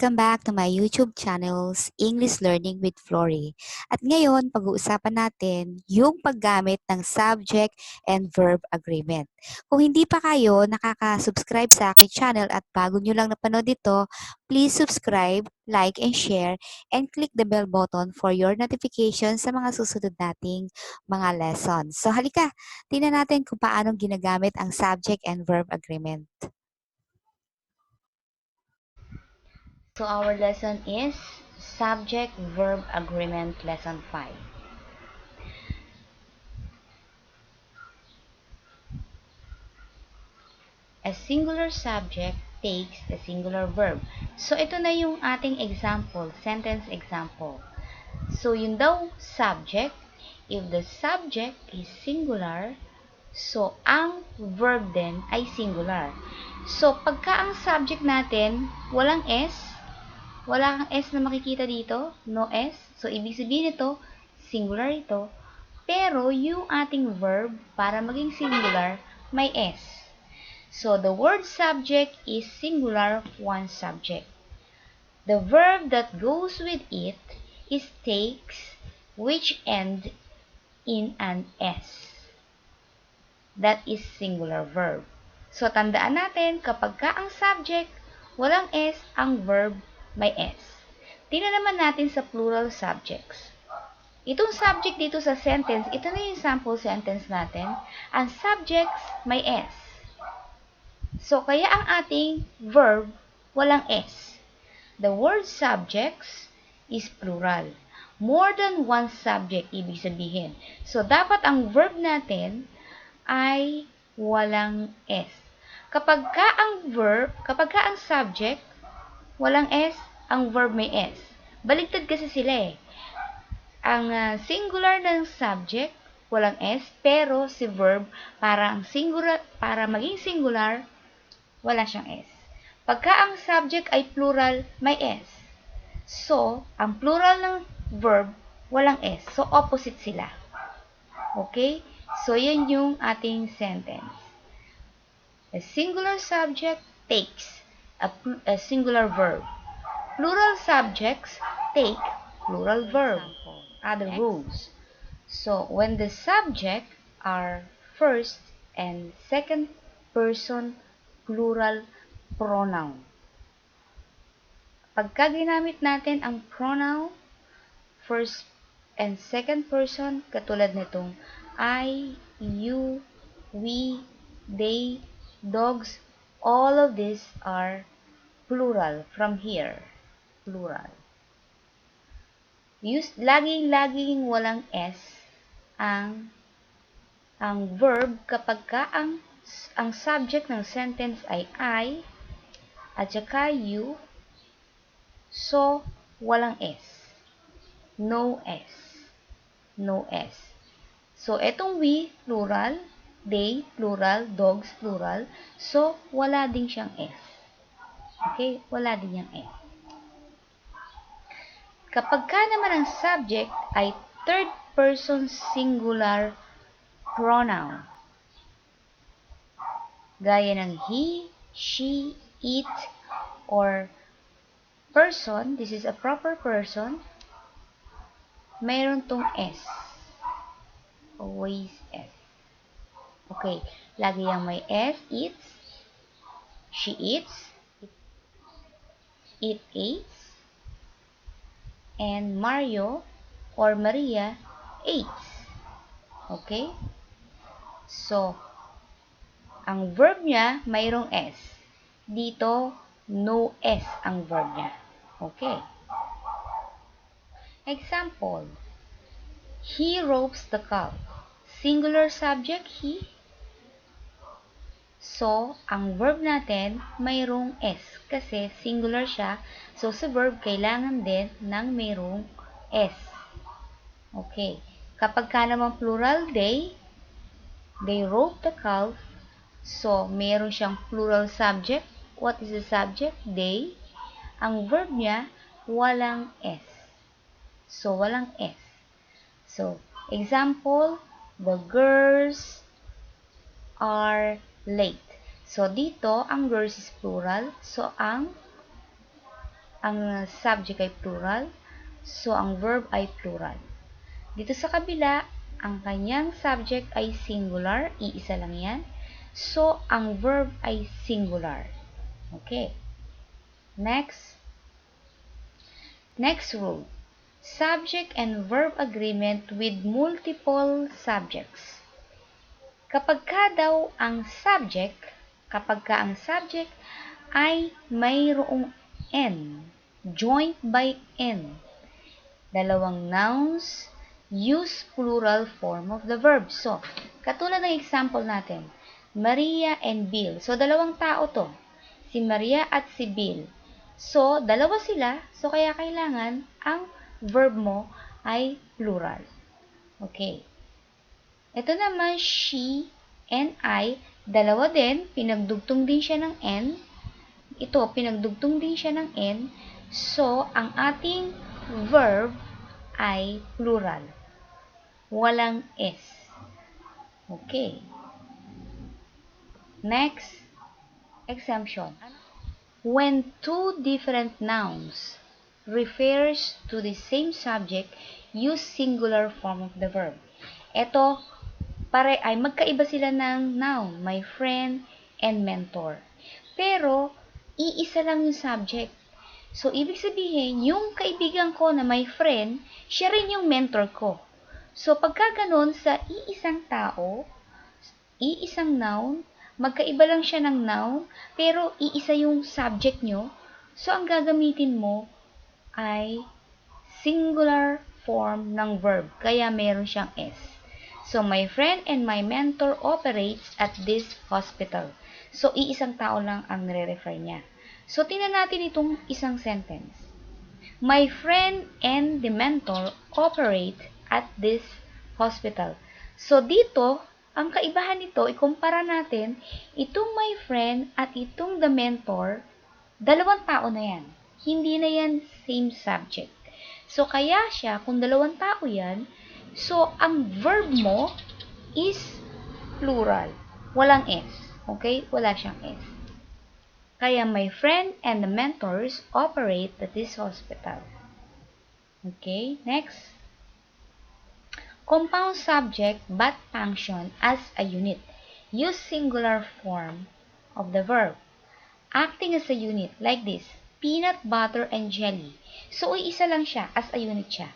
Welcome back to my YouTube channel's English Learning with Flory. At ngayon, pag-uusapan natin yung paggamit ng Subject and Verb Agreement. Kung hindi pa kayo nakaka-subscribe sa aking channel at bago nyo lang napanood ito, please subscribe, like, and share, and click the bell button for your notifications sa mga susunod nating mga lessons. So halika, tingnan natin kung paano ginagamit ang Subject and Verb Agreement. So our lesson is Subject-verb Agreement Lesson 5. A singular subject takes a singular verb. So ito na yung ating example, sentence example. So yun daw subject, if the subject is singular, so ang verb din ay singular. So pagka ang subject natin walang S, wala kang S na makikita dito, no S. So, ibig sabihin ito, singular ito. Pero, yung ating verb, para maging singular, may S. So, the word subject is singular, one subject. The verb that goes with it is takes, which end in an S. That is singular verb. So, tandaan natin, kapag ka ang subject, walang S, ang verb, may S. Tingnan naman natin sa plural subjects. Itong subject dito sa sentence, ito na yung sample sentence natin. Ang subjects may S. So, kaya ang ating verb, walang S. The word subjects is plural. More than one subject, ibig sabihin. So, dapat ang verb natin ay walang S. Kapag ka ang subject, walang S, ang verb may S. Baligtad kasi sila eh. Ang singular ng subject, walang S, pero si verb, para maging singular, wala siyang S. Pagka ang subject ay plural, may S. So, ang plural ng verb, walang S. So, opposite sila. Okay? So, yan yung ating sentence. A singular subject takes a singular verb. Plural subjects take plural verb. Other rules. So, when the subject are first and second person plural pronoun. Pagka ginamit natin ang pronoun first and second person, katulad nitong I, you, we, they, dogs, all of these are plural from here. Plural. Laging walang S ang verb kapag ka ang subject ng sentence ay I at saka you, so walang S. No S. No S. So, etong we, plural, they, plural, dogs, plural, so wala din siyang S. Okay? Wala din yung S. Kapag ka naman ang subject ay third person singular pronoun, gaya ng he, she, it, or person, this is a proper person, mayroon tong S. Always S. Okay, lagi yung may S, eats, she eats, it eats, and Mario or Maria eats. Okay? So, ang verb niya mayroong S. Dito, no S ang verb niya. Okay. Example. He ropes the cow. Singular subject, he. So, ang verb natin mayroong S kasi singular siya. So, sa verb, kailangan din ng mayroong S. Okay. Kapag ka naman plural, they rope the cow. So, mayroon siyang plural subject. What is the subject? They. Ang verb niya, walang S. So, walang S. So, example, the girls are late. So, dito, ang girls is plural. So, ang ang subject ay plural, so ang verb ay plural. Dito sa kabila, ang kanyang subject ay singular, iisa lang yan. So, ang verb ay singular. Okay. Next. Next rule. Subject and verb agreement with multiple subjects. Kapag ka ang subject ay mayroong N, joined by N, dalawang nouns, use plural form of the verb. So, katulad ng example natin, Maria and Bill. So, dalawang tao to. Si Maria at si Bill. So, dalawa sila. So, kaya kailangan ang verb mo ay plural. Okay. Ito naman, she and I. Dalawa din. Pinagdugtong din siya ng N. Ito, pinagdugtong din siya ng N. So, ang ating verb ay plural. Walang S. Okay. Next, exemption. When two different nouns refers to the same subject, use singular form of the verb. Ito, ay magkaiba sila ng noun, my friend and mentor. Pero, iisa lang yung subject. So, ibig sabihin, yung kaibigan ko na my friend, siya rin yung mentor ko. So, pagka ganun, sa iisang tao, iisang noun, magkaiba lang siya ng noun, pero iisa yung subject nyo. So, ang gagamitin mo ay singular form ng verb. Kaya meron siyang S. So, my friend and my mentor operates at this hospital. So, iisang tao lang ang nire-refer niya. So, tingnan natin itong isang sentence. My friend and the mentor operate at this hospital. So, dito, ang kaibahan nito, ikumpara natin, itong my friend at itong the mentor, dalawang tao na yan. Hindi na yan same subject. So, kaya siya, kung dalawang tao yan, so, ang verb mo is plural. Walang S. Okay? Wala siyang S. Kaya my friend and the mentors operate at this hospital. Okay, next. Compound subject but function as a unit. Use singular form of the verb. Acting as a unit, like this. Peanut butter and jelly. So, isa lang siya, as a unit siya.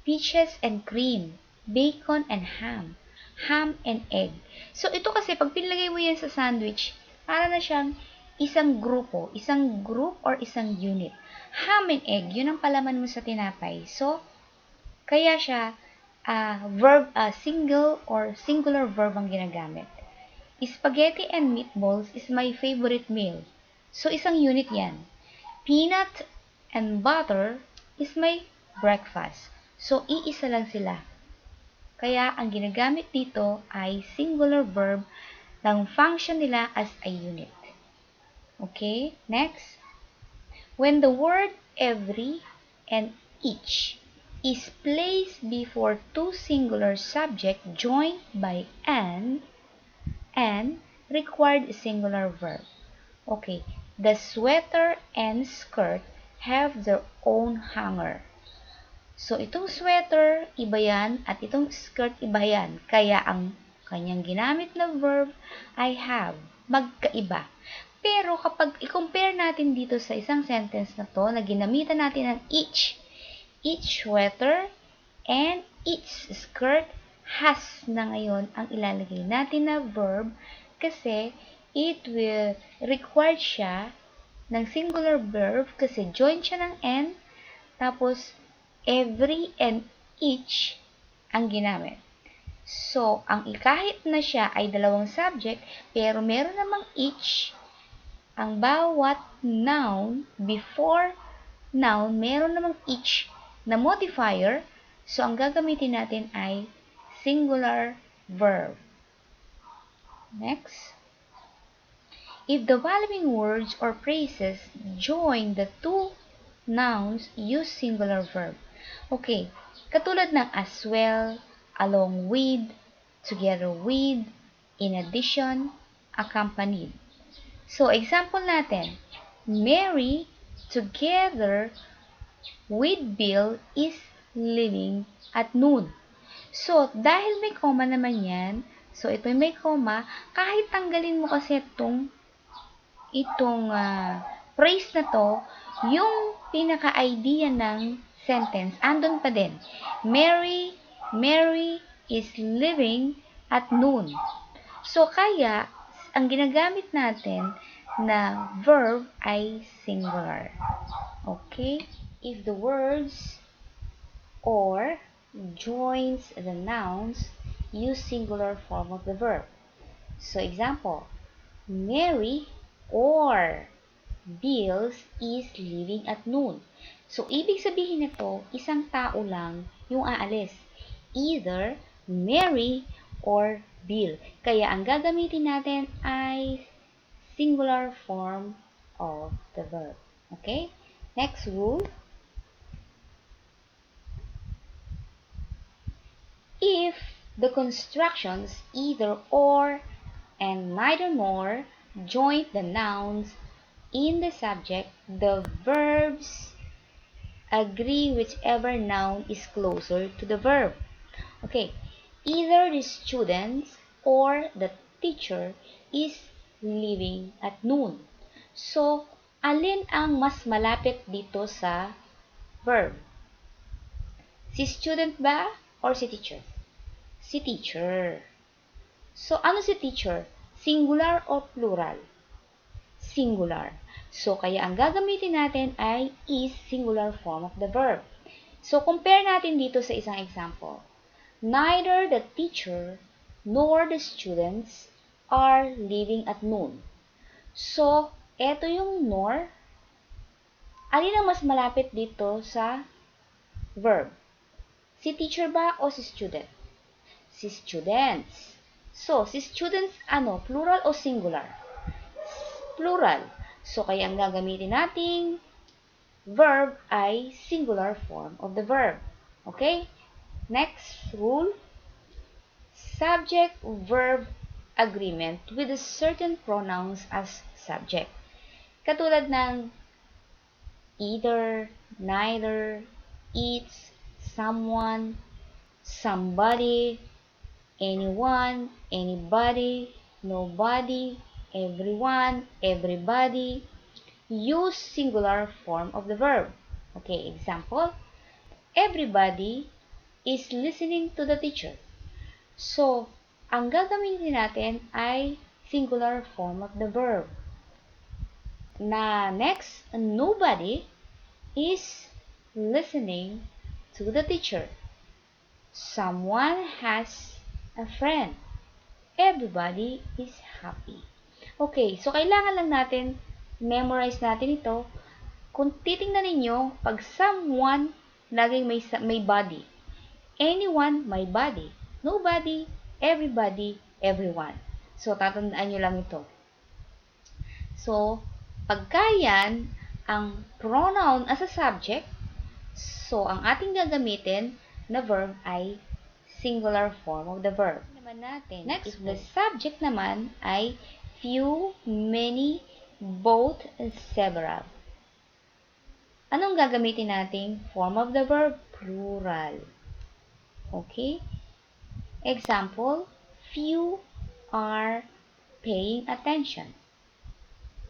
Peaches and cream. Bacon and ham. Ham and egg. So, ito kasi, pag pinlagay mo yan sa sandwich, para na siyang isang group or isang unit. Ham and egg, yun ang palaman mo sa tinapay. So, kaya siya, single or singular verb ang ginagamit. Spaghetti and meatballs is my favorite meal. So, isang unit yan. Peanut and butter is my breakfast. So, iisa lang sila. Kaya, ang ginagamit dito ay singular verb ng function nila as a unit. Okay, next. When the word every and each is placed before two singular subjects joined by and required a singular verb. Okay, the sweater and skirt have their own hanger. So, itong sweater, iba yan, at itong skirt, iba yan. Kaya, ang kanyang ginamit na verb ay have, magkaiba. Pero, kapag i-compare natin dito sa isang sentence na to, na ginamitan natin ng each sweater and each skirt has na ngayon ang ilalagay natin na verb kasi it will require siya ng singular verb kasi join siya ng and, tapos every and each ang ginamit. So, kahit na siya ay dalawang subject, pero meron namang each, ang bawat noun, before noun, meron namang each na modifier, so ang gagamitin natin ay singular verb. Next. If the following words or phrases join the two nouns, use singular verb. Okay, katulad ng as well, along with, together with, in addition, accompanied. So, example natin, Mary together with Bill is leaving at noon. So, dahil may comma naman yan, so ito may comma, kahit tanggalin mo kasi itong phrase na to, yung pinaka-idea ng sentence, andun pa din. Mary is leaving at noon. So, kaya, ang ginagamit natin na verb ay singular. Okay? If the words or joins the nouns, use singular form of the verb. So, example, Mary or Bills is leaving at noon. So, ibig sabihin nito, isang tao lang yung aalis. Either Mary or Bill. Kaya ang gagamitin natin ay singular form of the verb. Okay? Next rule. If the constructions either or and neither nor join the nouns in the subject, the verbs agree whichever noun is closer to the verb. Okay, either the students or the teacher is leaving at noon. So, alin ang mas malapit dito sa verb? Si student ba or si teacher? Si teacher. So, ano si teacher? Singular or plural? Singular. So, kaya ang gagamitin natin ay is singular form of the verb. So, compare natin dito sa isang example. Neither the teacher nor the students are leaving at noon. So, eto yung nor. Alin ang mas malapit dito sa verb? Si teacher ba o si student? Si students. So, si students, plural o singular? Plural. So, kaya ang gagamitin nating verb ay singular form of the verb. Okay? Next rule. Subject-verb agreement with a certain pronouns as subject. Katulad ng either, neither, each, someone, somebody, anyone, anybody, nobody, everyone, everybody. Use singular form of the verb. Okay, example. Everybody is listening to the teacher. So, ang gagamitin natin ay singular form of the verb. Na next, nobody is listening to the teacher. Someone has a friend. Everybody is happy. Okay, so kailangan lang natin memorize natin ito. Kung titingnan ninyo, pag someone, laging may body. Anyone, may body. Nobody, everybody, everyone. So, tatandaan nyo lang ito. So, pagkayan, ang pronoun as a subject, so, ang ating gagamitin na verb ay singular form of the verb. Naman natin, next, if the subject naman ay few, many, both, and several. Anong gagamitin nating form of the verb? Plural. Okay? Example, few are paying attention.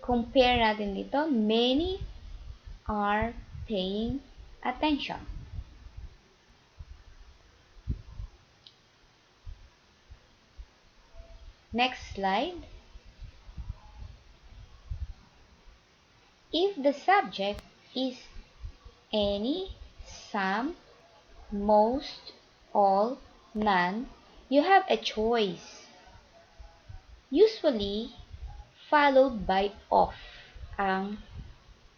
Compare natin dito, many are paying attention. Next slide. If the subject is any, some, most, all, none, you have a choice. Usually, followed by of ang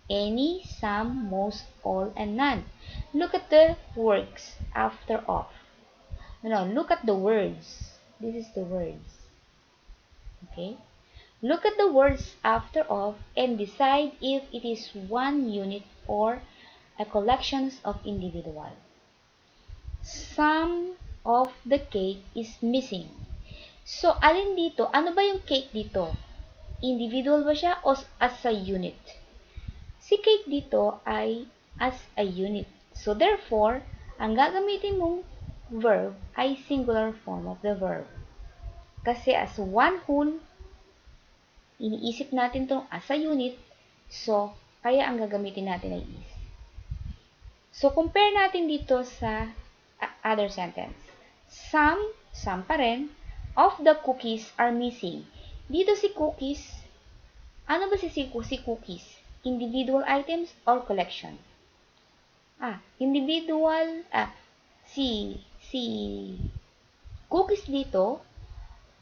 any, some, most, all, and none. Look at the words after of. No, look at the words. This is the words. Okay? Look at the words after of and decide if it is one unit or a collection of individual. Some of the cake is missing. So, alin dito? Ano ba yung cake dito? Individual ba siya o as a unit? Si cake dito ay as a unit. So, therefore, ang gagamitin mong verb ay singular form of the verb. Kasi as one whole, iniisip natin itong as a unit, so, kaya ang gagamitin natin ay is. So, compare natin dito sa other sentence. Some pa rin, of the cookies are missing. Dito si cookies, ano ba si cookies? Individual items or collection? Si cookies dito,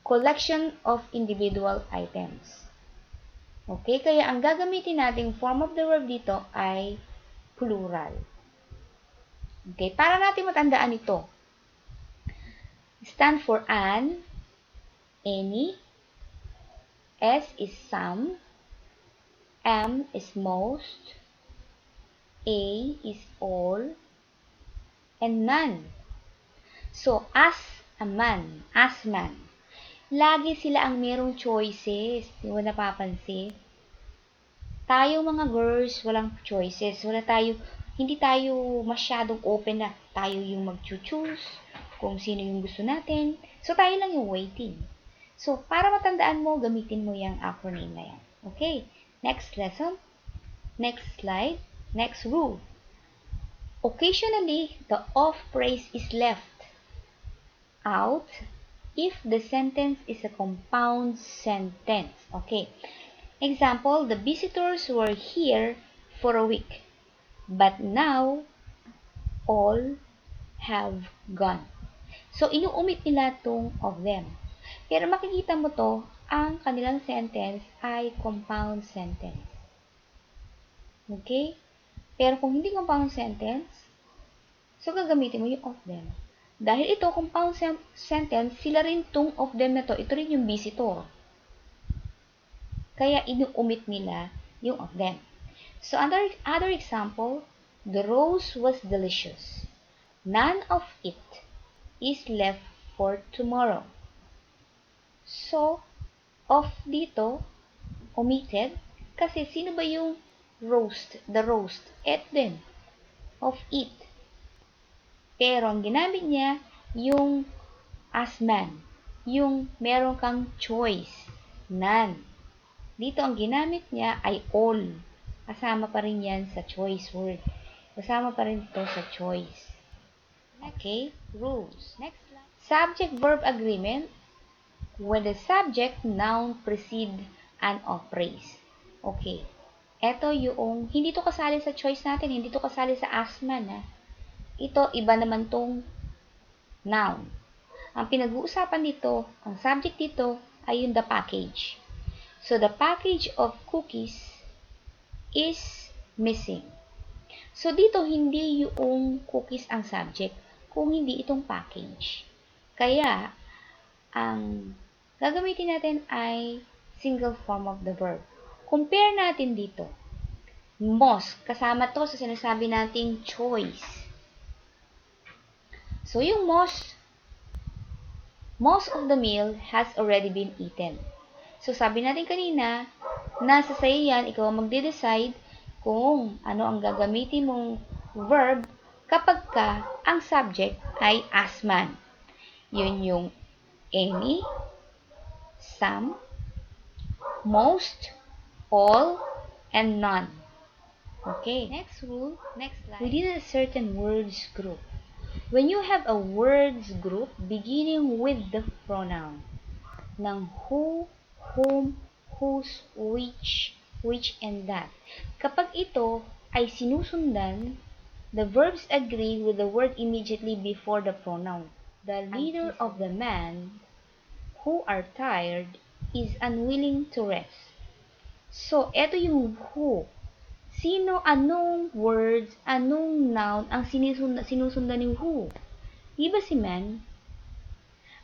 collection of individual items. Okay, kaya ang gagamitin nating form of the verb dito ay plural. Okay, para natin matandaan ito. Stand for an, any, S is some, M is most, A is all, and none. So, as man, lagi sila ang merong choices. Di mo napapansin? Tayo mga girls, walang choices. Hindi tayo masyadong open na tayo yung mag-choose kung sino yung gusto natin. So, tayo lang yung waiting. So, para matandaan mo, gamitin mo yung acronym na yan. Okay, next lesson. Next slide. Next rule. Occasionally, the of phrase is left out if the sentence is a compound sentence. Okay. Example, the visitors were here for a week, but now all have gone. So, inuumit nila tong of them. Pero makikita mo to, ang kanilang sentence ay compound sentence. Okay? Pero kung hindi compound sentence, so gagamitin mo yung of them. Dahil ito, compound sentence, sila rin tong of them na to. Ito rin yung visitor. Kaya inuumit nila yung of them. So, other example, the rose was delicious. None of it is left for tomorrow. So, of dito, omitted, kasi sino ba yung roast? The roast. Et din. Of it. Pero ang ginamit niya, yung as man. Yung meron kang choice. None. Dito ang ginamit niya ay all. Kasama pa rin yan sa choice word. Kasama pa rin ito sa choice. Okay? Rules. Next slide. Subject-verb agreement. When the subject, noun, precede an of phrase. Okay. Ito yung, hindi to kasali sa choice natin. Hindi to kasali sa as man. Ito, iba naman tong noun. Ang pinag-uusapan dito, ang subject dito, ay yung the package. So, the package of cookies is missing. So, dito, hindi yung cookies ang subject, kung hindi itong package. Kaya, ang gagamitin natin ay single form of the verb. Compare natin dito. Most, kasama to sa sinasabi nating choice. So, yung most of the meal has already been eaten. So, sabi natin kanina, nasa sa'yo yan, ikaw ang magde-decide kung ano ang gagamitin mong verb kapag ka ang subject ay as man. Yun yung any, some, most, all, and none. Okay. Next rule, next slide. Within a certain words group. When you have a words group beginning with the pronoun ng who, whom, whose, which, and that. Kapag ito ay sinusundan, the verbs agree with the word immediately before the pronoun. The leader of the men who are tired is unwilling to rest. So, ito yung who. Sino, anong words, anong noun ang sinusundan ng who? Di ba si man?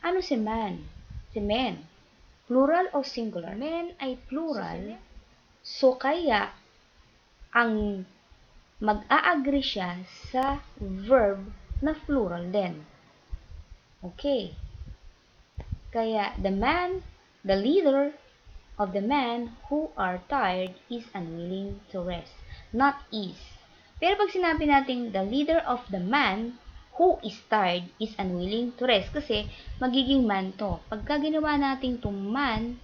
Ano si man? Si men. Plural o singular? Men ay plural. So, kaya, ang mag-a-agree siya sa verb na plural din. Okay. Kaya, the leader of the men who are tired is unwilling to rest. not is. Pero pag sinabi natin the leader of the man who is tired is unwilling to rest, kasi magiging man to. Pagka ginawa natin itong man,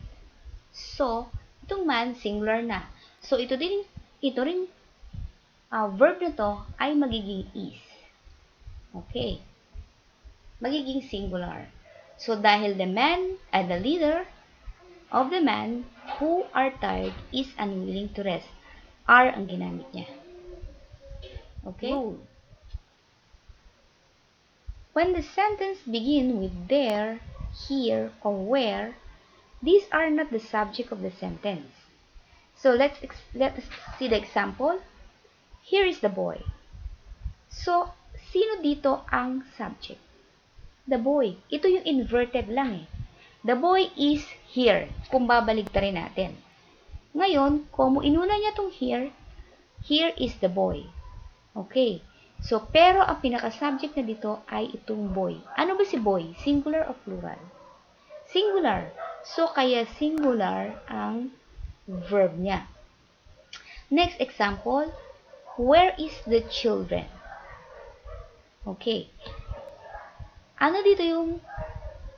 so, itong man, singular na. So, ito rin, verb na to ay magiging is. Okay. Magiging singular. So, dahil the leader of the man who are tired is unwilling to rest. Are ang ginamit niya. Okay? Rule. When the sentence begin with there, here, or where, these are not the subject of the sentence. So, let us see the example. Here is the boy. So, sino dito ang subject? The boy. Ito yung inverted lang eh. The boy is here. Kung babaligtarin natin. Ngayon, kung inuna niya tong here is the boy. Okay. So, pero ang pinaka-subject na dito ay itong boy. Ano ba si boy? Singular o plural? Singular. So, kaya singular ang verb niya. Next example, where is the children? Okay. Ano dito yung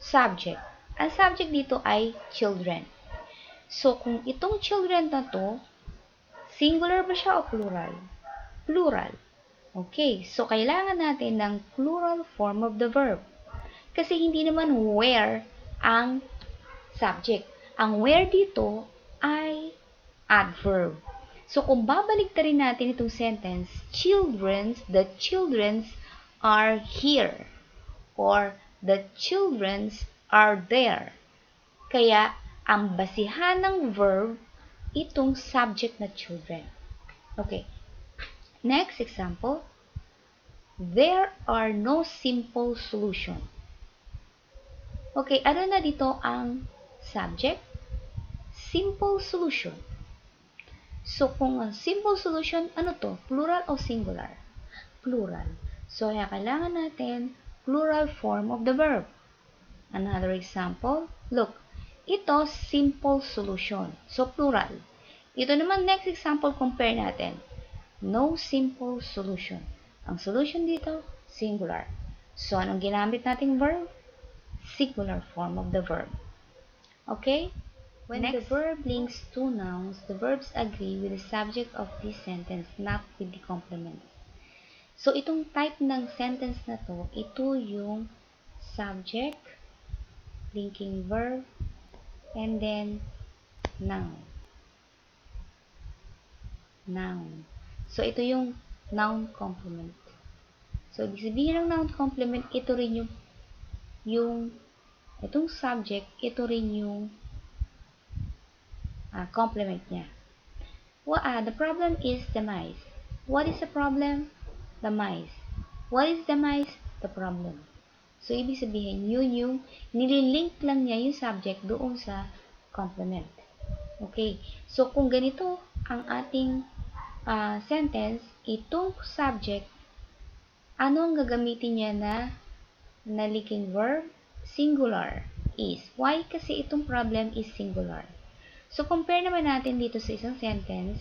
subject? Ang subject dito ay children. So, kung itong children na to, singular ba siya o plural? Plural. Okay. So, kailangan natin ng plural form of the verb. Kasi hindi naman where ang subject. Ang where dito ay adverb. So, kung babaligtarin natin itong sentence, the children's are here. Or, the children's are there. Kaya, ang basihan ng verb, itong subject na children. Okay. Next example. There are no simple solution. Okay, ano na dito ang subject? Simple solution. So, kung ang simple solution, ano to? Plural o singular? Plural. So, kaya kailangan natin plural form of the verb. Another example, look, ito simple solution. So, plural. Ito naman, next example, compare natin. No simple solution. Ang solution dito, singular. So, anong ginamit nating verb? Singular form of the verb. Okay? When the verb links two nouns, the verbs agree with the subject of this sentence, not with the complement. So, itong type ng sentence na to, ito yung subject, linking verb, and then noun. Noun. So, ito yung noun complement. So, ibig sabihin ng noun complement, ito rin yung itong subject, ito rin yung complement niya. The problem is the mice. What is the problem? The mice. What is the mice? The problem. So, ibig sabihin, yun yung nililink lang niya yung subject doon sa complement. Okay. So, kung ganito ang ating sentence, itong subject, ano ang gagamitin niya na linking verb? Singular is. Why? Kasi itong problem is singular. So, compare naman natin dito sa isang sentence,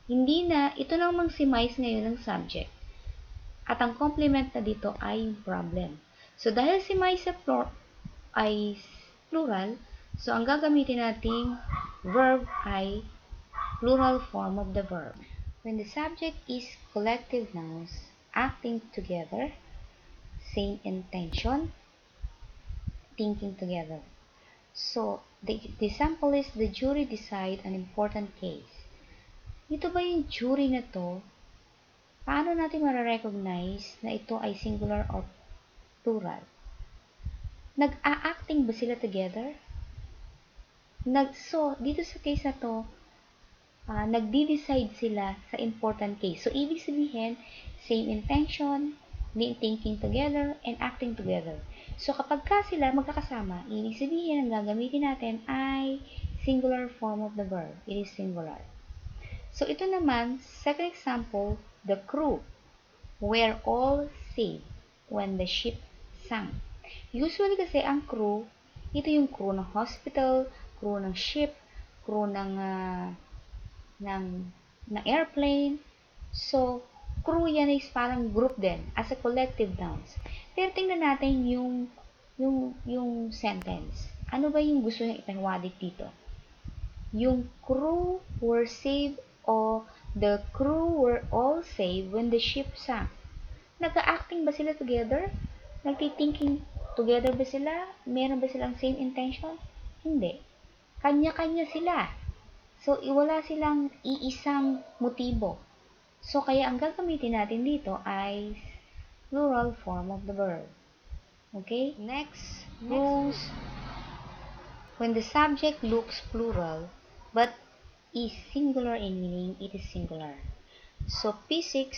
ito namang si mice ngayon ang subject. At ang complement na dito ay yung problem. So, dahil si mice ay plural, so ang gagamitin nating verb ay plural form of the verb. When the subject is collective nouns acting together, same intention, thinking together. So, the example is the jury decide an important case. Ito ba yung jury na to? Paano natin mara-recognize na ito ay singular or plural? Nag-a-acting ba sila together? So, dito sa case na to, nagdi-decide sila sa important case. So, ibig sabihin, same intention, thinking together, and acting together. So, kapag sila magkakasama, ibig sabihin, ang gagamitin natin ay singular form of the verb. It is singular. So, ito naman, second example, the crew were all saved when the ship sank. Usually kasi ang crew, ito yung crew ng hospital, crew ng ship, crew ng airplane. So, crew yan is parang group din, as a collective nouns. Pero tingnan natin yung sentence. Ano ba yung gusto niyang ipahiwatig dito? Yung crew were saved o the crew were all saved when the ship sank. Nag-acting ba sila together? Nagtithinking together ba sila? Meron ba silang same intention? Hindi. Kanya-kanya sila. So, wala silang iisang motibo. So, kaya ang gagamitin natin dito ay plural form of the verb. Okay? Next rules. When the subject looks plural, but is singular in meaning, it is singular. So, P6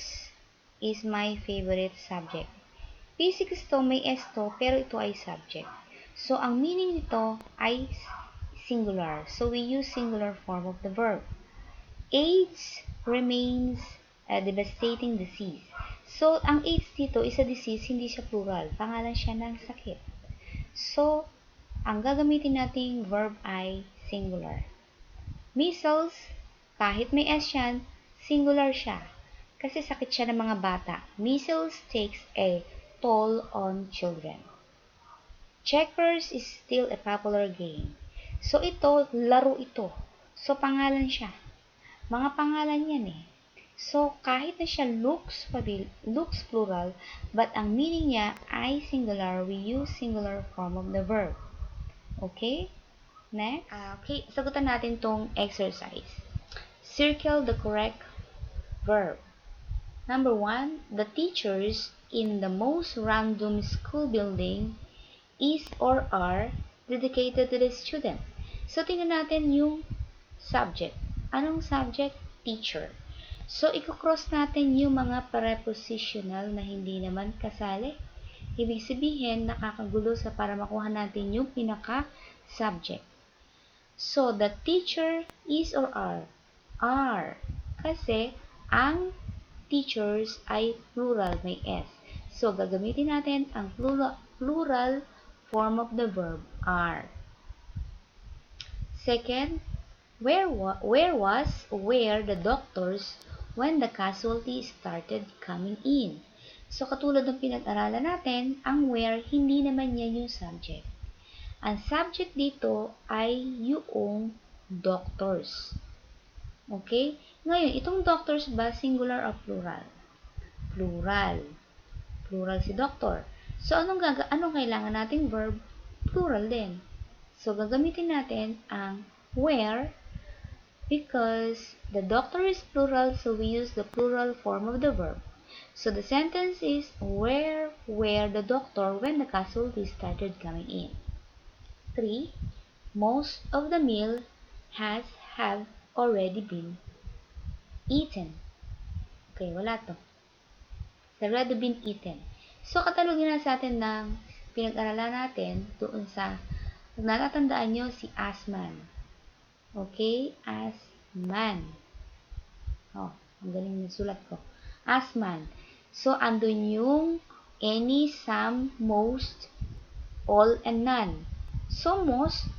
is my favorite subject. P6 to, may S to, pero ito ay subject. So, ang meaning nito ay singular. So, we use singular form of the verb. AIDS remains a devastating disease. So, ang AIDS dito is a disease, hindi siya plural. Pangalan siya ng sakit. So, ang gagamitin nating verb ay singular. Measles, kahit may S yan, singular siya. Kasi sakit siya ng mga bata. Measles takes a toll on children. Checkers is still a popular game. So, ito, laro ito. So, pangalan siya. Mga pangalan yan eh. So, kahit na siya looks plural, but ang meaning niya ay singular, we use singular form of the verb. Okay? Next. Okay, sagutan natin tong exercise. Circle the correct verb. Number 1, the teachers in the most random school building is or are dedicated to the student. So, tingnan natin yung subject. Anong subject? Teacher. So, i-cross natin yung mga prepositional na hindi naman kasali. Ibig sabihin, nakakagulo sa para makuha natin yung pinaka-subject. So, the teacher is or are? Are. Kasi, ang teachers ay plural, may S. So, gagamitin natin ang plural form of the verb, are. Second, where the doctors when the casualty started coming in? So, katulad ng pinag-aralan natin, ang where, hindi naman yan yung subject. Ang subject dito ay yung doctors. Okay? Ngayon, itong doctors ba singular o plural? Plural. Plural si doctor. So, anong kailangan nating verb? Plural din. So, gagamitin natin ang where because the doctor is plural, so we use the plural form of the verb. So, the sentence is, where the doctor when the casualty started coming in. 3. Most of the meal have already been eaten. Okay, wala to. It's already been eaten. So, katalogin na sa atin ng pinag-aralan natin doon sa, kung natatandaan nyo, si Asman. Okay? Asman. Oh, ang galing ng sulat ko. Asman. So, andun yung any, some, most, all, and none. So, most,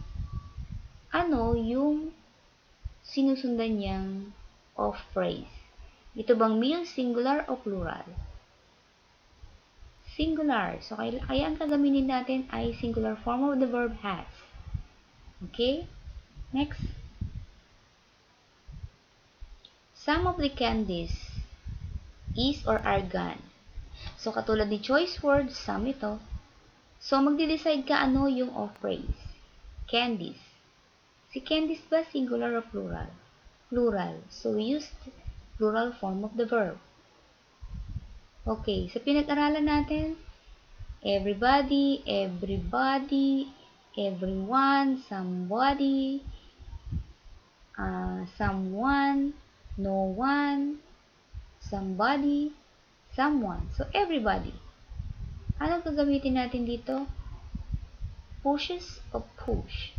yung sinusundan niyang of phrase. Ito bang meal, singular o plural? Singular. So, kaya ang gagamitin natin ay singular form of the verb has. Okay? Next. Some of the candies is or are gone. So, katulad ni choice word, some ito. So, magde-decide ka ano yung of phrase. Candies. Si candies ba singular o plural? Plural. So, we use plural form of the verb. Okay, sa pinag-aralan natin, everybody, everyone, somebody, someone, no one, somebody, someone. So, everybody. Ano gagamitin natin dito? Pushes o push.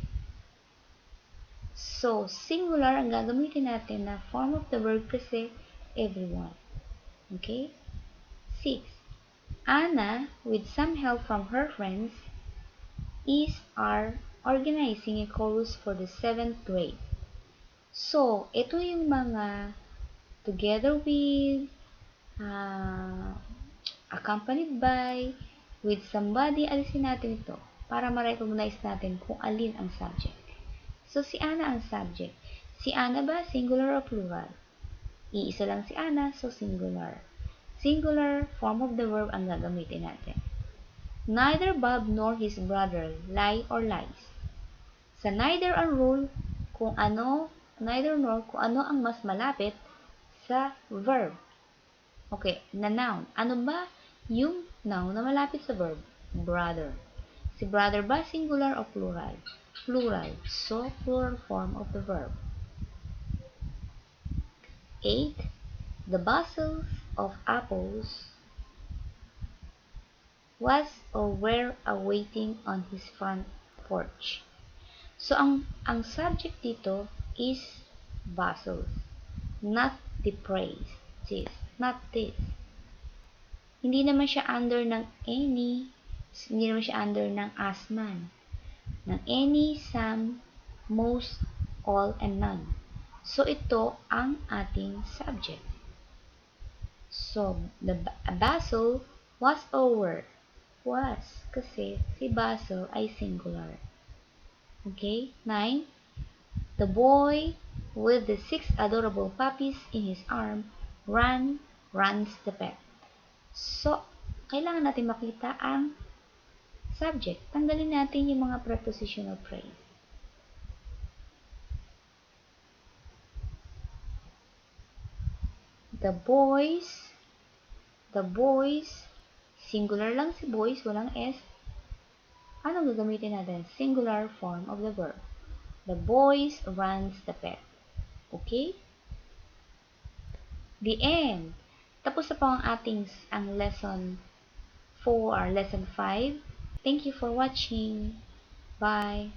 So, singular ang gagamitin natin na form of the verb kasi everyone. Okay? 6. Anna, with some help from her friends, are organizing a chorus for the 7th grade. So, ito yung mga together with, uh, accompanied by, with somebody, alisin natin ito para ma-recognize natin kung alin ang subject. So, si Ana ang subject. Si Ana ba, singular o plural? Iisa lang si Ana, so singular. Singular form of the verb ang gagamitin natin. Neither Bob nor his brother lie or lies. Sa neither ang rule kung ano, neither nor kung ano ang mas malapit sa verb. Okay, na noun. Ano ba yung noun na malapit sa verb? Brother. Si brother ba singular o plural? Plural. So, plural form of the verb. 8. The bushels of apples was or were awaiting on his front porch. So, ang subject dito is bushels, not the praise. This, not this. Hindi naman siya under ng any, hindi naman siya under ng asman, ng any, some, most, all, and none. So, ito ang ating subject. So, the Basil was over. Was, kasi si Basil ay singular. Okay? 9. The boy with the 6 adorable puppies in his arm runs the pet. So, kailangan natin makita ang subject. Tanggalin natin yung mga prepositional phrase. The boys, singular lang si boys, walang S. Anong gagamitin natin? Singular form of the verb. The boys runs the pet. Okay? The end. Tapos na po ang ating lesson 4 or lesson 5. Thank you for watching. Bye.